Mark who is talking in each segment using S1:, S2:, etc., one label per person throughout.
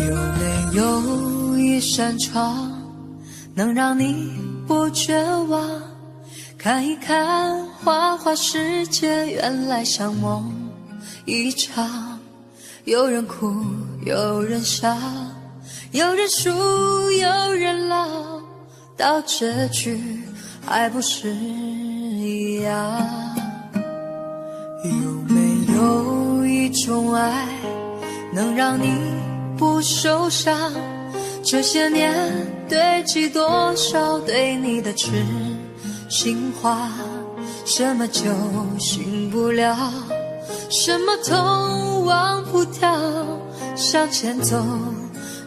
S1: 有没有一扇窗，能让你不绝望？看一看花花世界，原来像梦一场。有人哭，有人笑，有人输，有人老，到结局还不是一样？有没有一种爱，能让你不受伤？这些年堆积多少对你的痴心话，什么酒醒不了，什么痛忘不掉，向前走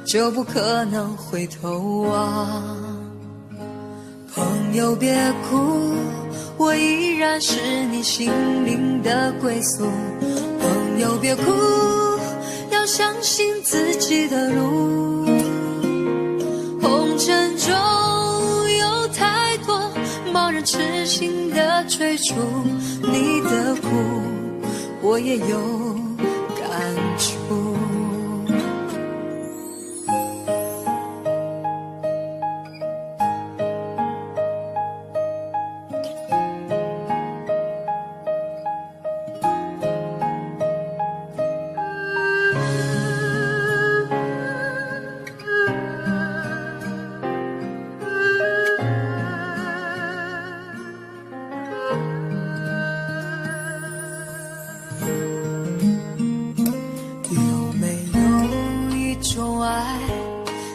S1: 就不可能回头望。朋友别哭，我依然是你心灵的归宿。朋友别哭，要相信自己的路。红尘中有太多盲人痴心的追逐，你的苦我也有感触。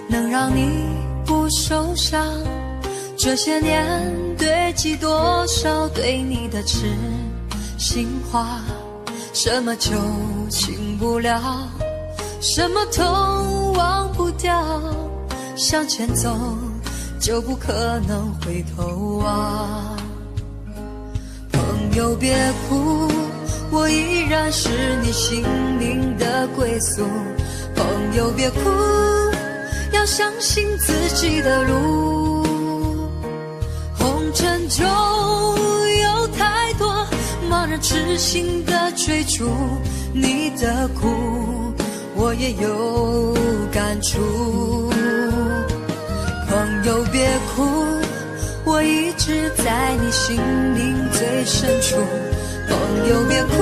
S1: 能让你不受伤，这些年堆积多少对你的痴心话，什么酒醒不了，什么痛忘不掉，向前走就不可能回头望。朋友别哭，我依然是你心灵的归宿。朋友别哭，要相信自己的路。红尘中有太多盲人痴心的追逐，你的苦我也有感触。朋友别哭，我一直在你心灵最深处。朋友别哭，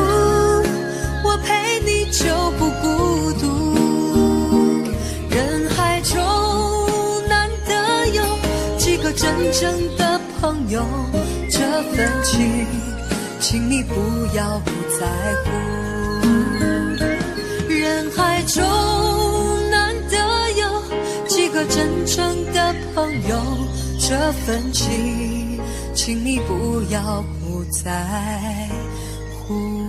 S1: 我陪你就不孤独。人海中难得有几个真正的朋友，这份情请你不要不在乎。人海中难得有几个真正的朋友，这份情请你不要不在乎。